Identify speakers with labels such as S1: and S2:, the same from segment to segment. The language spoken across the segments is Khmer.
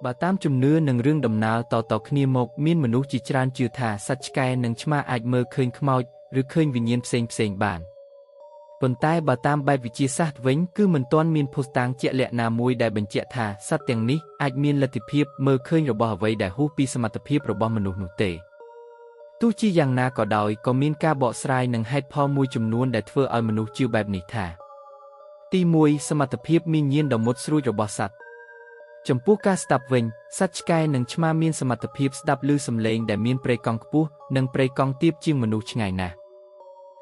S1: បើតាមជំនឿនិងរឿងដំណាលតគ្នាមកមានមនុស្សជាច្រើនជឿថាសត្វឆ្កែនិងឆ្មាអាចមើលឃើញខ្មោចឬឃើញវិញ្ញាណផ្សេងបានប៉ុន្តែបើតាមបែបវិទ្យាសាស្ត្រវិញគឺមិនទាន់មានភស្តុតាងជាក់លាក់ណាមួយដែលបញ្ជាក់ថាសត្វទាំងនេះអាចមានលទ្ធភាពមើលឃើញរបស់អ្វីដែលហួសពីសមត្ថភាពរបស់មនុស្សនោះទេទោះជាយ៉ាងណាក៏ដោយក៏មានការបកស្រាយនិងហេតុផលមួយចំនួនដែលធ្វើឲ្យមនុស្សជឿបែបនេះថាទី1សមត្ថភាពមានញៀនដ៏មុតស្រួចរបស់សត្វចំពោះការស្ដាប់វិញសត្វឆ្កែនិងឆ្មាមានសមត្ថភាពស្ដាប់ឮសំឡេងដែលមានព្រៃកង់ខ្ពស់និងព្រៃកង់ទាបជាងមនុស្សឆ្ងាយណាស់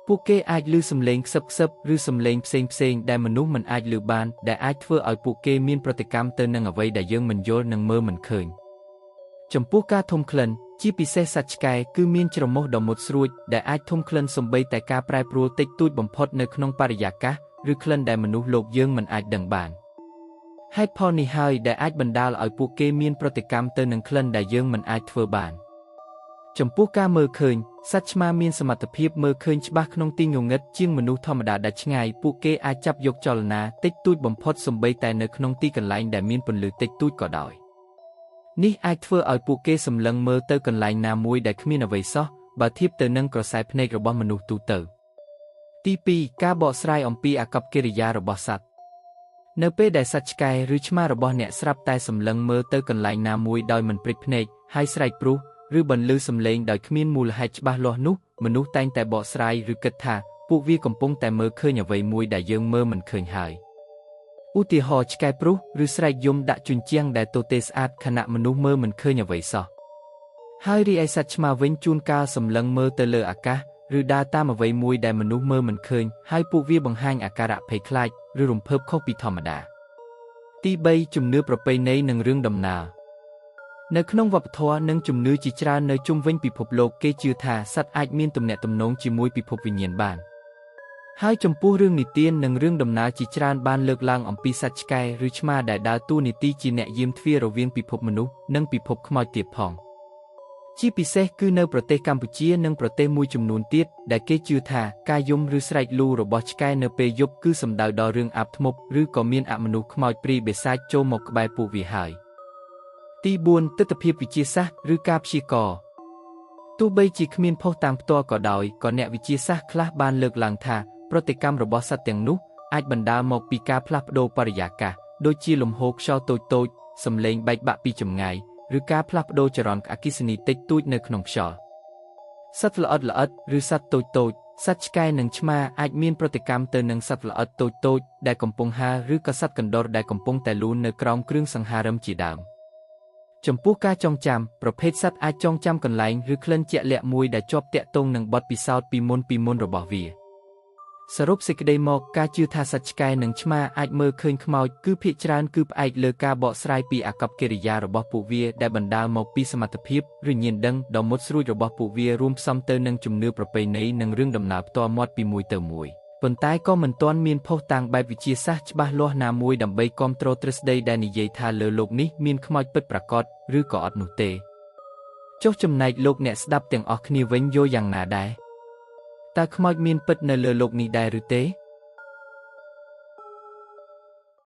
S1: ពួកគេអាចឮសំឡេងខ្សឹបឬសំឡេងផ្សេងដែលមនុស្សមិនអាចឮបានដែលអាចធ្វើឲ្យពួកគេមានប្រតិកម្មទៅនឹងអ្វីដែលយើងមិនយល់និងមើលមិនឃើញចំពោះការធំក្លិនជាពិសេសសត្វឆ្កែគឺមានច្រមុះដ៏មុតស្រួចដែលអាចធំក្លិនសូម្បីតែការប្រែប្រួលតិចតួចបំផុតនៅក្នុងបរិយាកាសឬក្លិនដែលមនុស្សលោកយើងមិនអាចដឹងបានហេតុផលនេះហើយដែលអាចបណ្ដាលឲ្យពួកគេមានប្រតិកម្មទៅនឹងក្លិនដែលយើងមិនអាចធ្វើបានចំពោះការមើលឃើញសត្វឆ្មាមានសមត្ថភាពមើលឃើញច្បាស់ក្នុងទីងងឹតជាងមនុស្សធម្មតាដែលឆ្ងាយពួកគេអាចចាប់យកចលនាតិចតួចបំផុតសូម្បីតែនៅក្នុងទីកន្លែងដែលមានពន្លឺតិចតួចក៏ដោយនេះអាចធ្វើឲ្យពួកគេសម្លឹងមើលទៅកន្លែងណាមួយដែលគ្មានអ្វីសោះបើធៀបទៅនឹងក្រសែភ្នែករបស់មនុស្សទូទៅទី2ការបកស្រាយអំពីអាកប្បកិរិយារបស់សត្វនៅពេលដែលសត្វឆ្កែឬឆ្មារបស់អ្នកស្រាប់តែសម្លឹងមើលទៅកន្លែងណាមួយដោយមិនព្រិចភ្នែកហើយស្រែកព្រោះឬបន្លឺសំឡេងដោយគ្មានមូលហេតុច្បាស់លាស់នោះមនុស្សតែងតែបកស្រាយឬគិតថាពួកវាកំពុងតែមើលឃើញអ្វីមួយដែលយើងមើលមិនឃើញហើយឧទាហរណ៍ឆ្កែព្រុសឬស្រែកយំដាក់ជញ្ជាំងដែលទទេស្អាតខណៈមនុស្សមើលមិនឃើញអ្វីសោះហើយរីឯសត្វឆ្មាវិញជួនកាលសម្លឹងមើលទៅលើអាកាសឬដើរតាមអ្វីមួយដែលមនុស្សមើលមិនឃើញហើយពួកវាបង្ហាញអាការៈភ័យខ្លាចឬរំភើបខុសពីធម្មតាទី3ជំនឿប្រពៃណីនិងរឿងដំណាលនៅក្នុងវប្បធម៌និងជំនឿជាច្រើននៅជុំវិញពិភពលោកគេជឿថាសត្វអាចមានទំនាក់ទំនងជាមួយពិភពវិញ្ញាណបានហើយចំពោះរឿងនិទាននិងរឿងដំណាលជាច្រើនបានលើកឡើងអំពីសត្វឆ្កែឬឆ្មាដែលដើរតួនាទីជាអ្នកយាមទ្វាររវាងពិភពមនុស្សនិងពិភពខ្មោចទៀតផងជាពិសេសគឺនៅប្រទេសកម្ពុជានិងប្រទេសមួយចំនួនទៀតដែលគេជឿថាការយំឬស្រែកលូរបស់ឆ្កែនៅពេលយប់គឺសំដៅដល់រឿងអាបធ្មប់ឬក៏មានអមនុស្សខ្មោចព្រាយបិសាចចូលមកក្បែរពួកវាហើយទី4ទិដ្ឋភាពវិទ្យាសាស្ត្រឬការព្យាករណ៍ទោះបីជាគ្មានភស្តុតាងផ្ទាល់ក៏ដោយក៏អ្នកវិទ្យាសាស្ត្រខ្លះបានលើកឡើងថាប្រតិកម្មរបស់សត្វទាំងនោះអាចបណ្ដាលមកពីការផ្លាស់ប្ដូរបរិយាកាសដូចជាលំហូរខ្យល់តូចៗសំឡេងបែកបាក់ពីចម្ងាយឬការផ្លាស់ប្ដូរចរន្តអគ្គិសនីតិចតួចនៅក្នុងខ្យល់សត្វល្អិតឬសត្វតូចសត្វឆ្កែនិងឆ្មាអាចមានប្រតិកម្មទៅនឹងសត្វល្អិតតូចដែលកំពុងហើរឬក៏សត្វកណ្ដុរដែលកំពុងតែលូននៅក្រោមគ្រឿងសង្ហារិមជាដើមចំពោះការចងចាំប្រភេទសត្វអាចចងចាំកន្លែងឬក្លិនជាក់លាក់មួយដែលជាប់ទាក់ទងនឹងបទពិសោធន៍ពីមុនរបស់វាសរុបសេចក្តីមកការជឿថាសត្វឆ្កែនិងឆ្មាអាចមើលឃើញខ្មោចគឺភាគច្រើនគឺផ្អែកលើការបកស្រាយពីអាកប្បកិរិយារបស់ពួកវាដែលបណ្ដាលមកពីសមត្ថភាពឬញាណដឹងដ៏មុតស្រួចរបស់ពួកវារួមផ្សំទៅនឹងជំនឿប្រពៃណីនិងរឿងដំណាលផ្ទាល់មាត់ពីមួយទៅមួយប៉ុន្តែក៏មិនទាន់មានភស្តុតាងបែបវិទ្យាសាស្ត្រច្បាស់លាស់ណាមួយដើម្បីគាំទ្រទ្រឹស្ដីដែលនិយាយថាលើលោកនេះមានខ្មោចពិតប្រាកដឬក៏អត់នោះទេចុះចំណែកលោកអ្នកស្ដាប់ទាំងអស់គ្នាវិញយល់យ៉ាងណាដែរតើខ្មោចមានពិតនៅលើលោកនេះដែរឬទេ